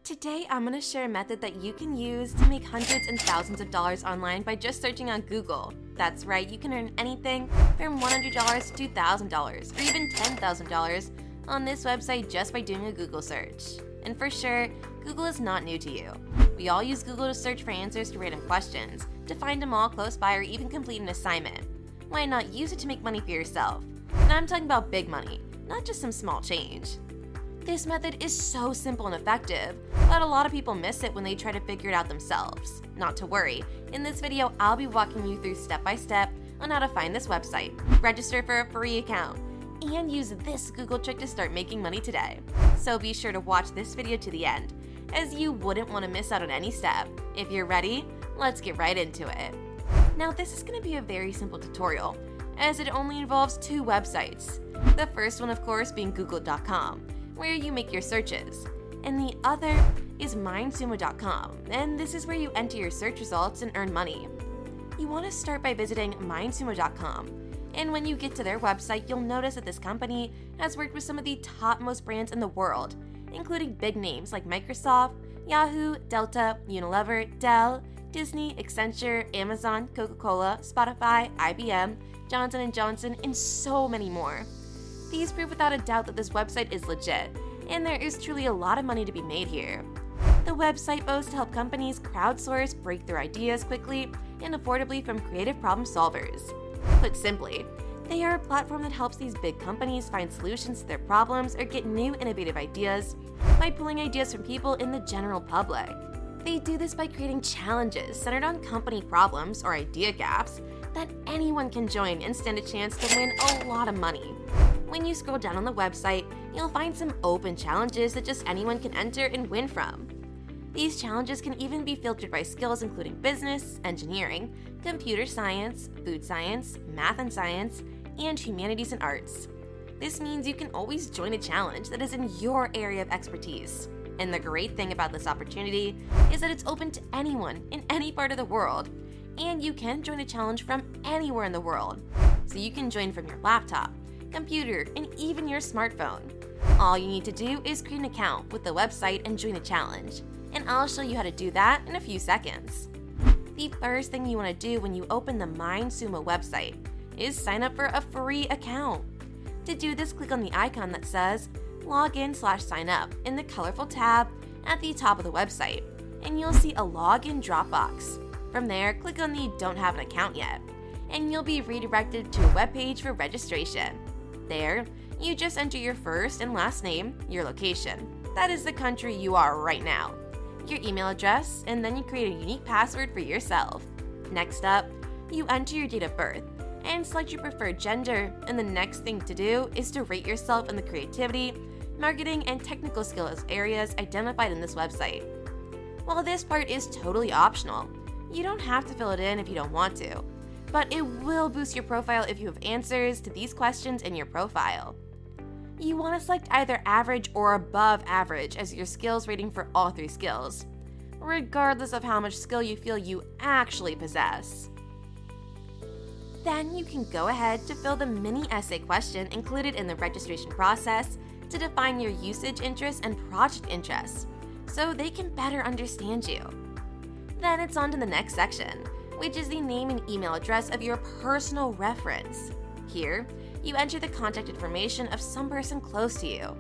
Today, I'm going to share a method that you can use to make hundreds and thousands of dollars online by just searching on Google. That's right, you can earn anything from $100 to $2,000 or even $10,000 on this website just by doing a Google search. And for sure, Google is not new to you. We all use Google to search for answers to random questions, to find them all close by, or even complete an assignment. Why not use it to make money for yourself? And I'm talking about big money, not just some small change. This method is so simple and effective, but a lot of people miss it when they try to figure it out themselves. Not to worry, in this video I'll be walking you through step by step on how to find this website, register for a free account, and use this Google trick to start making money today. So be sure to watch this video to the end, as you wouldn't want to miss out on any step. If you're ready, let's get right into it. Now this is going to be a very simple tutorial, as it only involves two websites. The first one, of course, being google.com, where you make your searches, and the other is mindsumo.com, and this is where you enter your search results and earn money. You want to start by visiting mindsumo.com, and when you get to their website, you'll notice that this company has worked with some of the topmost brands in the world, including big names like Microsoft, Yahoo, Delta, Unilever, Dell, Disney, Accenture, Amazon, Coca-Cola, Spotify, IBM, Johnson & Johnson, and so many more. These prove without a doubt that this website is legit, and there is truly a lot of money to be made here. The website boasts to help companies crowdsource breakthrough ideas quickly and affordably from creative problem solvers. Put simply, they are a platform that helps these big companies find solutions to their problems or get new innovative ideas by pulling ideas from people in the general public. They do this by creating challenges centered on company problems or idea gaps that anyone can join and stand a chance to win a lot of money. When you scroll down on the website, you'll find some open challenges that just anyone can enter and win from. These challenges can even be filtered by skills including business, engineering, computer science, food science, math and science, and humanities and arts. This means you can always join a challenge that is in your area of expertise. And the great thing about this opportunity is that it's open to anyone in any part of the world, and you can join a challenge from anywhere in the world. So you can join from your laptop, computer, and even your smartphone. All you need to do is create an account with the website and join a challenge, and I'll show you how to do that in a few seconds. The first thing you want to do when you open the MindSumo website is sign up for a free account. To do this, click on the icon that says Login/Sign Up in the colorful tab at the top of the website, and you'll see a login drop box. From there, click on the Don't Have an Account Yet, and you'll be redirected to a webpage for registration. There, you just enter your first and last name, your location, that is the country you are right now, your email address, and then you create a unique password for yourself. Next up, you enter your date of birth and select your preferred gender, and the next thing to do is to rate yourself in the creativity, marketing, and technical skills areas identified in this website. While this part is totally optional, you don't have to fill it in if you don't want to, but it will boost your profile if you have answers to these questions in your profile. You want to select either average or above average as your skills rating for all three skills, regardless of how much skill you feel you actually possess. Then you can go ahead to fill the mini essay question included in the registration process to define your usage interests and project interests, so they can better understand you. Then it's on to the next section, which is the name and email address of your personal reference. Here, you enter the contact information of some person close to you.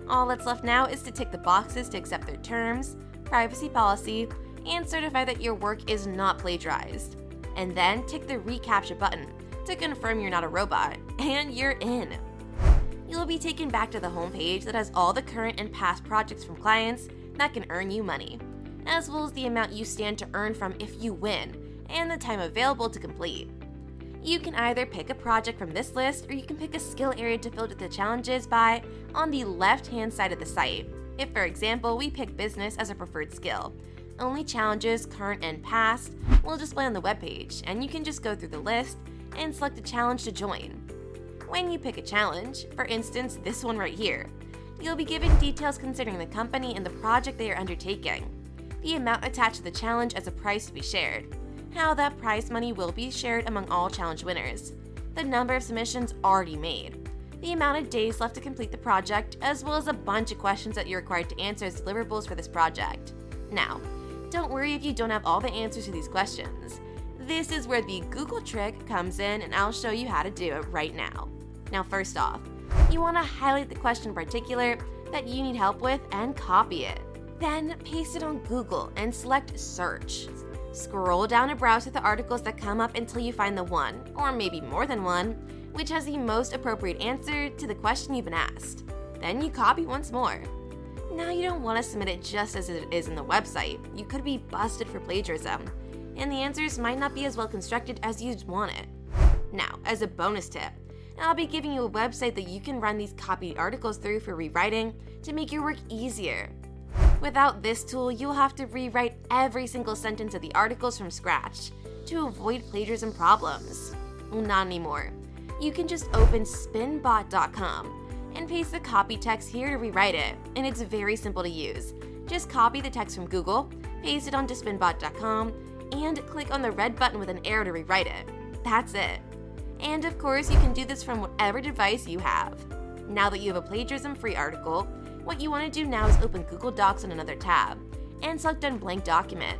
All that's left now is to tick the boxes to accept their terms, privacy policy, and certify that your work is not plagiarized. And then tick the reCAPTCHA button to confirm you're not a robot, and you're in. You'll be taken back to the home page that has all the current and past projects from clients that can earn you money, as well as the amount you stand to earn from if you win, and the time available to complete. You can either pick a project from this list, or you can pick a skill area to filter the challenges by on the left-hand side of the site. If, for example, we pick business as a preferred skill, only challenges, current and past, will display on the webpage, and you can just go through the list and select a challenge to join. When you pick a challenge, for instance this one right here, you'll be given details concerning the company and the project they are undertaking, the amount attached to the challenge as a prize to be shared, how that prize money will be shared among all challenge winners, the number of submissions already made, the amount of days left to complete the project, as well as a bunch of questions that you're required to answer as deliverables for this project. Now, don't worry if you don't have all the answers to these questions. This is where the Google trick comes in, and I'll show you how to do it right now. Now, first off, you want to highlight the question in particular that you need help with and copy it. Then paste it on Google and select Search. Scroll down and browse through the articles that come up until you find the one, or maybe more than one, which has the most appropriate answer to the question you've been asked. Then you copy once more. Now, you don't want to submit it just as it is in the website. You could be busted for plagiarism, and the answers might not be as well constructed as you'd want it. Now, as a bonus tip, I'll be giving you a website that you can run these copied articles through for rewriting to make your work easier. Without this tool, you'll have to rewrite every single sentence of the articles from scratch to avoid plagiarism problems. Well, not anymore. You can just open spinbot.com and paste the copy text here to rewrite it, and it's very simple to use. Just copy the text from Google, paste it onto spinbot.com, and click on the red button with an arrow to rewrite it. That's it. And of course, you can do this from whatever device you have. Now that you have a plagiarism-free article, what you want to do now is open Google Docs on another tab and select on Blank Document.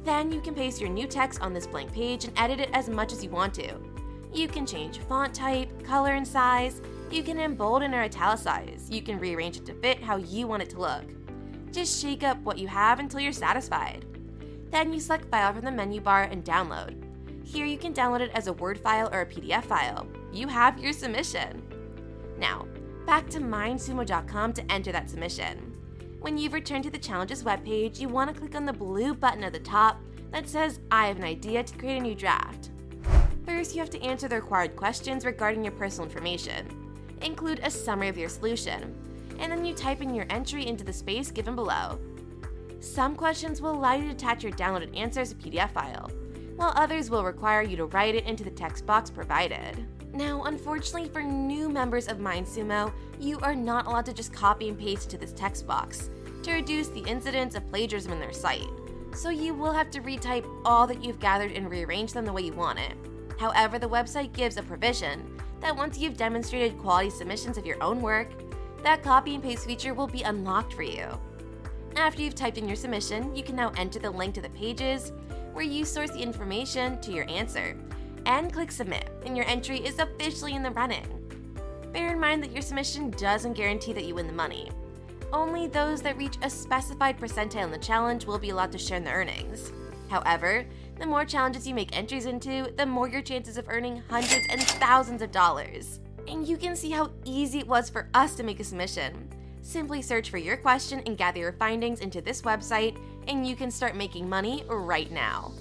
Then you can paste your new text on this blank page and edit it as much as you want to. You can change font type, color, and size. You can embolden or italicize. You can rearrange it to fit how you want it to look. Just shake up what you have until you're satisfied. Then you select File from the menu bar and Download. Here you can download it as a Word file or a PDF file. You have your submission. Now, back to mindsumo.com to enter that submission. When you've returned to the challenges webpage, you want to click on the blue button at the top that says, I have an idea to create a new draft. First, you have to answer the required questions regarding your personal information. Include a summary of your solution, and then you type in your entry into the space given below. Some questions will allow you to attach your downloaded answer as a PDF file, while others will require you to write it into the text box provided. Now, unfortunately for new members of MindSumo, you are not allowed to just copy and paste to this text box to reduce the incidence of plagiarism in their site, so you will have to retype all that you've gathered and rearrange them the way you want it. However, the website gives a provision that once you've demonstrated quality submissions of your own work, that copy and paste feature will be unlocked for you. After you've typed in your submission, you can now enter the link to the pages where you source the information to your answer, and click Submit, and your entry is officially in the running. Bear in mind that your submission doesn't guarantee that you win the money. Only those that reach a specified percentile in the challenge will be allowed to share in the earnings. However, the more challenges you make entries into, the more your chances of earning hundreds and thousands of dollars. And you can see how easy it was for us to make a submission. Simply search for your question and gather your findings into this website, and you can start making money right now.